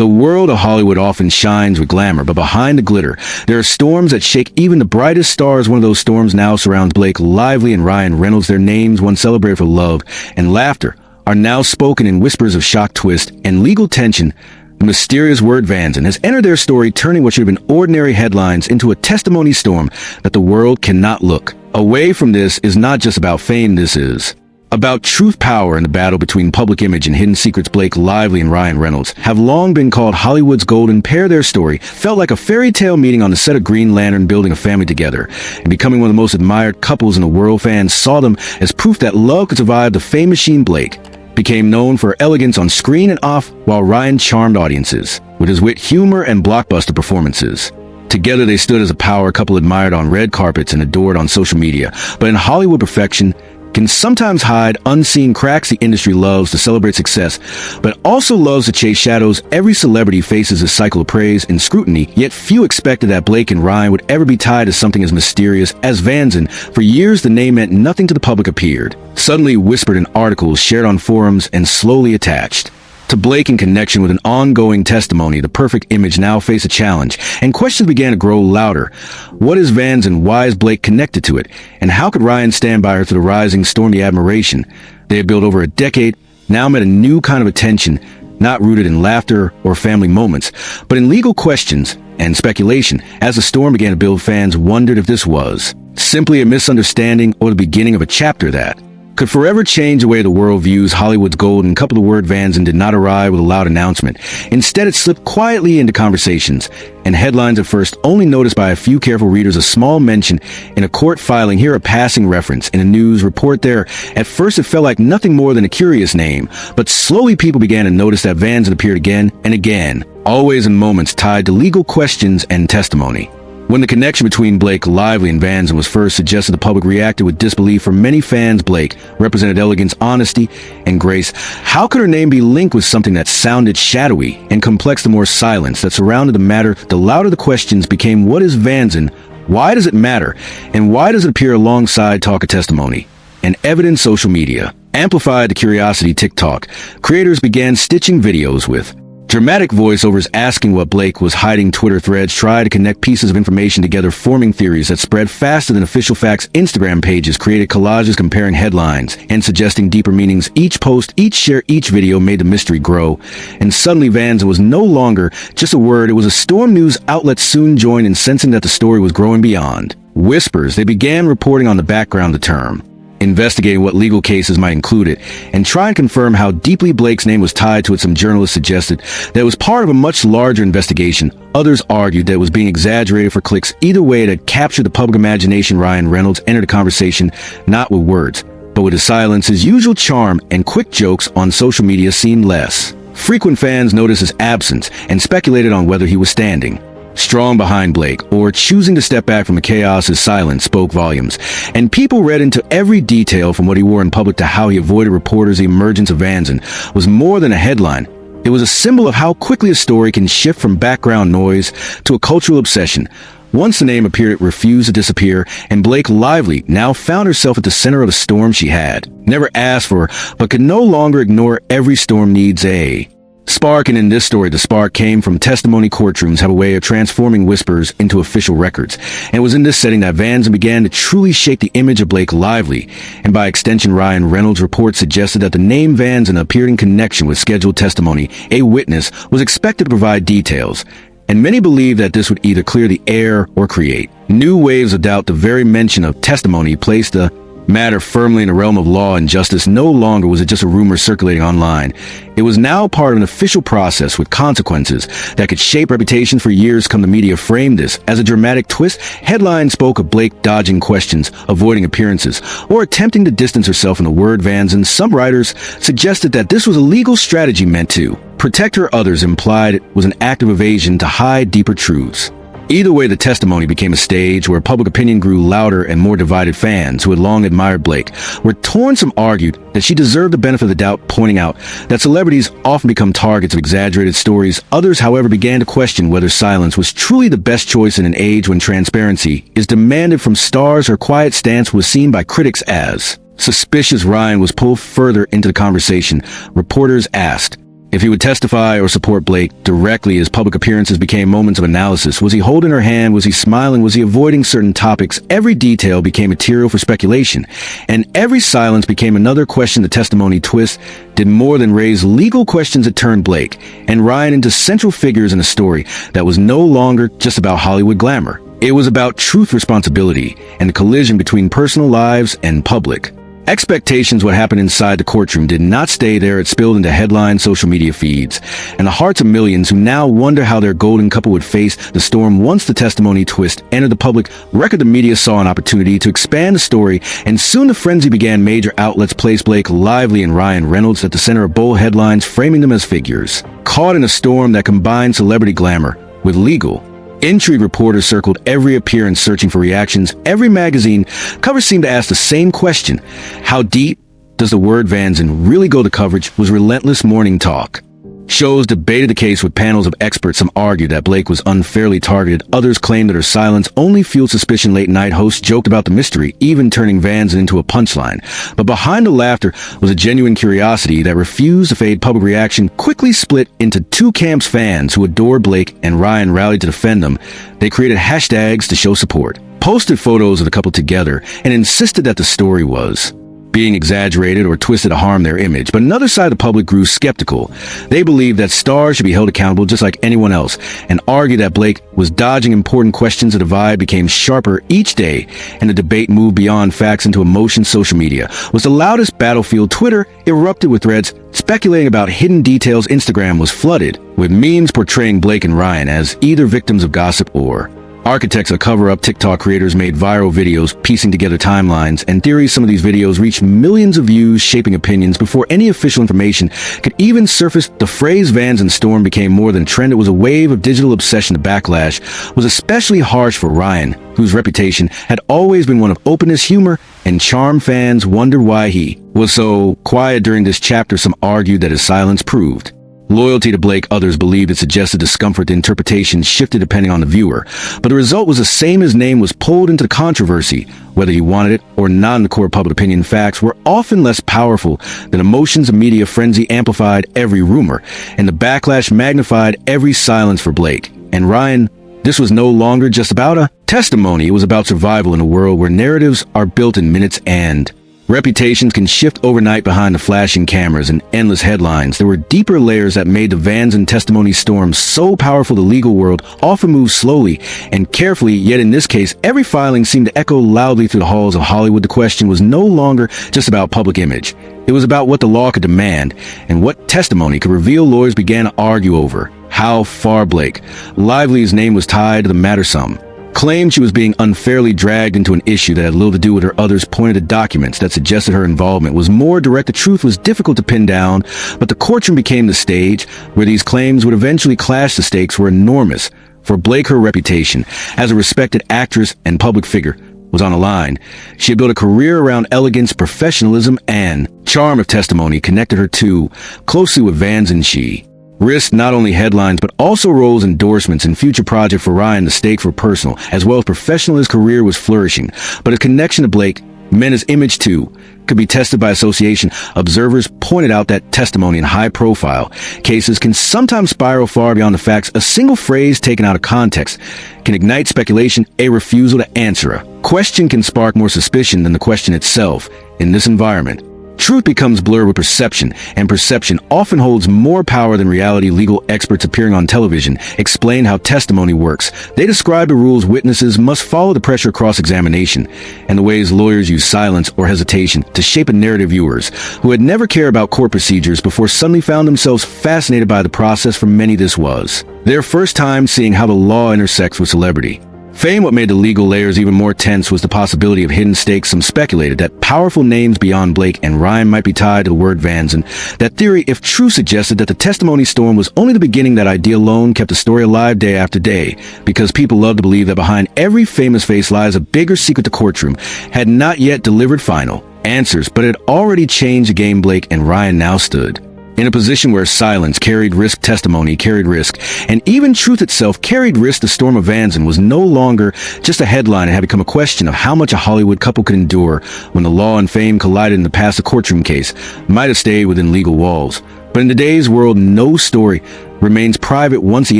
The world of Hollywood often shines with glamour, but behind the glitter, there are storms that shake even the brightest stars. One of those storms now surrounds Blake Lively and Ryan Reynolds. Their names, once celebrated for love and laughter, are now spoken in whispers of shock, twist, and legal tension. The mysterious word Vanzan has entered their story, turning what should have been ordinary headlines into a testimony storm that the world cannot look away from. This is not just about fame. This is about truth, power, and the battle between public image and hidden secrets. Blake Lively and Ryan Reynolds have long been called Hollywood's golden pair. Their story felt like a fairy tale meeting on the set of Green Lantern, building a family together and becoming one of the most admired couples in the world. Fans saw them as proof that love could survive the fame machine. Blake became known for elegance on screen and off, while Ryan charmed audiences with his wit, humor, and blockbuster performances. Together, they stood as a power couple, admired on red carpets and adored on social media. But in Hollywood, perfection can sometimes hide unseen cracks. The industry loves to celebrate success, but also loves to chase shadows. Every celebrity faces a cycle of praise and scrutiny, yet few expected that Blake and Ryan would ever be tied to something as mysterious as Vanzan. For years, the name meant nothing to the public. Appeared suddenly, whispered in articles, shared on forums, and slowly attached to Blake in connection with an ongoing testimony. The perfect image now faced a challenge, and questions began to grow louder. What is Vanzan? Why is Blake connected to it? And how could Ryan stand by her through the rising storm? The admiration they had built over a decade now met a new kind of attention, not rooted in laughter or family moments, but in legal questions and speculation. As the storm began to build, fans wondered if this was simply a misunderstanding or the beginning of a chapter that could forever change the way the world views Hollywood's golden couple. The word Vanzan did not arrive with a loud announcement. Instead, it slipped quietly into conversations and headlines, at first only noticed by a few careful readers. A small mention in a court filing here, a passing reference in a news report there. At first, it felt like nothing more than a curious name, but slowly people began to notice that Vanzan appeared again and again, always in moments tied to legal questions and testimony. When the connection between Blake Lively and Vanzan was first suggested, the public reacted with disbelief. For many fans, Blake represented elegance, honesty, and grace. How could her name be linked with something that sounded shadowy and complex? The more silence that surrounded the matter, the louder the questions became. What is Vanzan? Why does it matter? And why does it appear alongside talk of testimony and evidence? Social media amplified the curiosity. TikTok creators began stitching videos with dramatic voiceovers asking what Blake was hiding. Twitter threads tried to connect pieces of information together, forming theories that spread faster than official facts. Instagram pages created collages comparing headlines and suggesting deeper meanings. Each post, each share, each video made the mystery grow. And suddenly, Vanzan was no longer just a word, it was a storm. News outlets soon joined in, sensing that the story was growing beyond whispers. They began reporting on the background of the term, investigating what legal cases might include it, and try and confirm how deeply Blake's name was tied to it. Some journalists suggested that it was part of a much larger investigation. Others argued that it was being exaggerated for clicks. Either way, it had captured the public imagination. Ryan Reynolds entered the conversation not with words, but with his silence. His usual charm and quick jokes on social media seemed less frequent. Fans noticed his absence and speculated on whether he was standing strong behind Blake or choosing to step back from the chaos. His silence spoke volumes, and people read into every detail, from what he wore in public to how he avoided reporters. The emergence of Vanzan was more than a headline. It was a symbol of how quickly a story can shift from background noise to a cultural obsession. Once the name appeared, it refused to disappear, and Blake Lively now found herself at the center of a storm she had never asked for, but could no longer ignore. Every storm needs a spark, and in this story, the spark came from testimony. Courtrooms have a way of transforming whispers into official records, and it was in this setting that Vanzan began to truly shape the image of Blake Lively, and by extension, Ryan Reynolds. Reports suggested that the name Vanzan appeared in connection with scheduled testimony. A witness was expected to provide details, and many believed that this would either clear the air or create new waves of doubt. The very mention of testimony placed the matter firmly in the realm of law and justice. No longer was it just a rumor circulating online. It was now part of an official process with consequences that could shape reputation for years to come. The media framed this as a dramatic twist. Headlines spoke of Blake dodging questions, avoiding appearances, or attempting to distance herself from the word Vanzan. Some writers suggested that this was a legal strategy meant to protect her. Others implied it was an act of evasion to hide deeper truths. Either way, the testimony became a stage where public opinion grew louder and more divided. Fans who had long admired Blake were torn. Some argued that she deserved the benefit of the doubt, pointing out that celebrities often become targets of exaggerated stories. Others, however, began to question whether silence was truly the best choice in an age when transparency is demanded from stars. Her quiet stance was seen by critics as suspicious. Ryan was pulled further into the conversation. Reporters asked If he would testify or support Blake directly, his public appearances became moments of analysis. Was he holding her hand? Was he smiling? Was he avoiding certain topics? Every detail became material for speculation, and every silence became another question. The testimony twist did more than raise legal questions. It turned Blake and Ryan into central figures in a story that was no longer just about Hollywood glamour. It was about truth, responsibility, and the collision between personal lives and public. Expectations. What happened inside the courtroom did not stay there. It spilled into headlines, social media feeds, and the hearts of millions who now wonder how their golden couple would face the storm once the testimony twist entered the public record. The media saw an opportunity to expand the story, and soon the frenzy began. Major outlets placed Blake Lively and Ryan Reynolds at the center of bold headlines, framing them as figures caught in a storm that combined celebrity glamour with legal intrigue. Reporters circled every appearance, searching for reactions. Every magazine cover seemed to ask the same question: how deep does the word Vanzan really go? The coverage was relentless. Morning talk shows debated the case with panels of experts. Some argued that Blake was unfairly targeted. Others claimed that her silence only fueled suspicion. Late night hosts joked about the mystery, even turning Vanzan into a punchline. But behind the laughter was a genuine curiosity that refused to fade. Public reaction quickly split into two camps: fans who adored Blake and Ryan rallied to defend them. They created hashtags to show support, posted photos of the couple together, and insisted that the story was being exaggerated or twisted to harm their image. But another side of the public grew skeptical. They believed that stars should be held accountable just like anyone else, and argued that Blake was dodging important questions. The divide became sharper each day, and the debate moved beyond facts into emotion. Social media was the loudest battlefield. Twitter erupted with threads speculating about hidden details. Instagram was flooded with memes portraying Blake and Ryan as either victims of gossip or architects of cover-up. TikTok creators made viral videos piecing together timelines and theories. Some of these videos reached millions of views, shaping opinions before any official information could even surface. The phrase Vanzan storm became more than a trend. It was a wave of digital obsession. The backlash was especially harsh for Ryan, whose reputation had always been one of openness, humor, and charm. Fans wondered why he was so quiet during this chapter. Some argued that his silence proved loyalty to Blake. Others believed it suggested discomfort. The interpretation shifted depending on the viewer, but the result was the same. His name was pulled into the controversy, whether he wanted it or not. In the core of public opinion, facts were often less powerful than emotions. A media frenzy amplified every rumor, and the backlash magnified every silence. For Blake and Ryan, this was no longer just about a testimony. It was about survival in a world where narratives are built in minutes and reputations can shift overnight. Behind the flashing cameras and endless headlines, there were deeper layers that made the Vanzan testimony storm so powerful. The legal world often moves slowly and carefully, yet in this case, every filing seemed to echo loudly through the halls of Hollywood. The question was no longer just about public image. It was about what the law could demand and what testimony could reveal. Lawyers began to argue over how far Blake Lively's name was tied to the matter. Some claimed she was being unfairly dragged into an issue that had little to do with her. Others pointed to documents that suggested her involvement was more direct. The truth was difficult to pin down, but the courtroom became the stage where these claims would eventually clash. The stakes were enormous. For Blake, her reputation as a respected actress and public figure was on the line. She had built a career around elegance, professionalism, and charm. Of testimony connected her too closely with Vanzan. She risked not only headlines, but also roles, endorsements, and future projects. For Ryan, the stakes were personal as well as professional. His career was flourishing, but his connection to Blake meant his image too could be tested by association. Observers pointed out that testimony in high-profile cases can sometimes spiral far beyond the facts. A single phrase taken out of context can ignite speculation. A refusal to answer a question can spark more suspicion than the question itself. In this environment, truth becomes blurred with perception, and perception often holds more power than reality. Legal experts appearing on television explain how testimony works. They describe the rules witnesses must follow, the pressure of cross-examination, and the ways lawyers use silence or hesitation to shape a narrative. Viewers who had never cared about court procedures before suddenly found themselves fascinated by the process. For many, this was their first time seeing how the law intersects with celebrity fame. What made the legal layers even more tense was the possibility of hidden stakes. Some speculated that powerful names beyond Blake and Ryan might be tied to the word Vanzan. That theory, if true, suggested that the testimony storm was only the beginning. That idea alone kept the story alive day after day, because people love to believe that behind every famous face lies a bigger secret. The courtroom had not yet delivered final answers, but it already changed the game. Blake and Ryan now stood in a position where silence carried risk, testimony carried risk, and even truth itself carried risk. The storm of Vanzan was no longer just a headline. It had become a question of how much a Hollywood couple could endure when the law and fame collided. In the past, a courtroom case might have stayed within legal walls, But in today's world, no story remains private once the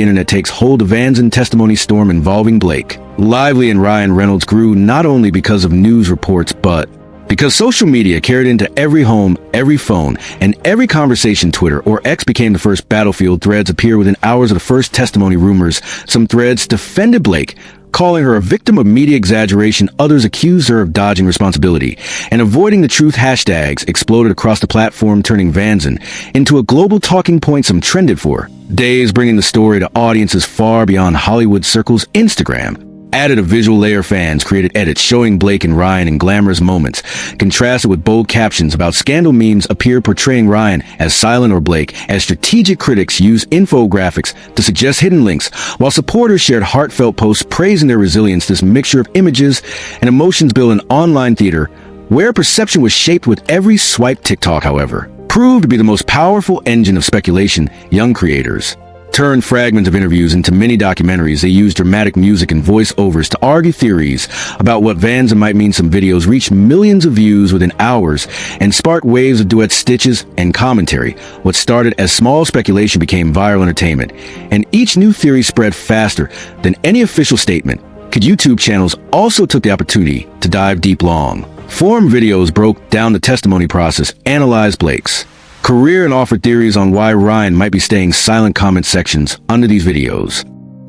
internet takes hold of Vanzan testimony storm involving Blake Lively and Ryan Reynolds grew not only because of news reports, but because social media carried into every home, every phone, and every conversation. Twitter, or X, became the first battlefield. Threads appeared within hours of the first testimony rumors. Some threads defended Blake, calling her a victim of media exaggeration. Others accused her of dodging responsibility and avoiding the truth. Hashtags exploded across the platform, turning Vanzan into a global talking point some trended for days, bringing the story to audiences far beyond Hollywood circles. Instagram added a visual layer. Fans created edits showing Blake and Ryan in glamorous moments, contrasted with bold captions about scandal. Memes appeared portraying Ryan as silent or Blake as strategic. Critics used infographics to suggest hidden links, while supporters shared heartfelt posts praising their resilience. This mixture of images and emotions built an online theater where perception was shaped with every swipe. TikTok, however, proved to be the most powerful engine of speculation. Young creators turned fragments of interviews into mini documentaries. They used dramatic music and voiceovers to argue theories about what Vanzan might mean. Some videos reached millions of views within hours and sparked waves of duet stitches and commentary. What started as small speculation became viral entertainment, and each new theory spread faster than any official statement. YouTube channels also took the opportunity to dive deep. Long-form videos broke down the testimony process, analyzed Blake's career, and offered theories on why Ryan might be staying silent. Comment sections under these videos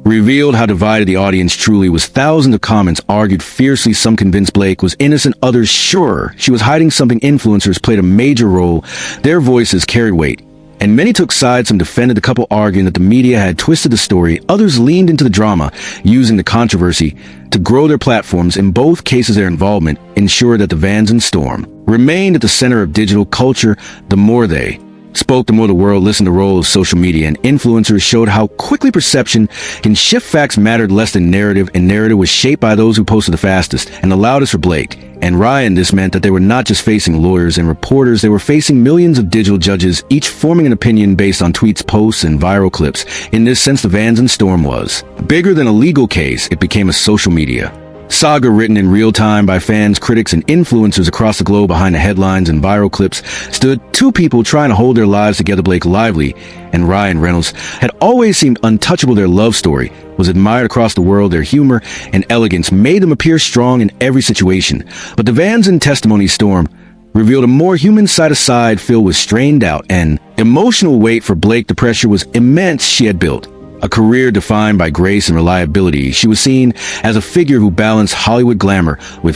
revealed how divided the audience truly was. Thousands of comments argued fiercely. Some convinced Blake was innocent, others sure she was hiding something. Influencers played a major role. Their voices carried weight, and many took sides. Some defended the couple, arguing that the media had twisted the story. Others leaned into the drama, using the controversy to grow their platforms. In both cases, their involvement ensured that the Vanzan storm remained at the center of digital culture. The more they spoke, the more the world listened. The role of social media and influencers showed how quickly perception can shift. Facts mattered less than narrative, and narrative was shaped by those who posted the fastest and the loudest. For Blake and Ryan, this meant that they were not just facing lawyers and reporters, they were facing millions of digital judges, each forming an opinion based on tweets, posts, and viral clips. In this sense, the Vanzan storm was bigger than a legal case. It became a social media saga written in real time by fans, critics, and influencers across the globe. Behind the headlines and viral clips stood two people trying to hold their lives together. Blake Lively and Ryan Reynolds had always seemed untouchable. Their love story was admired across the world. Their humor and elegance made them appear strong in every situation. But the Vanzan testimony storm revealed a more human side, a side filled with strained doubt and emotional weight. For Blake, the pressure was immense. She had built a career defined by grace and reliability. She was seen as a figure who balanced Hollywood glamour with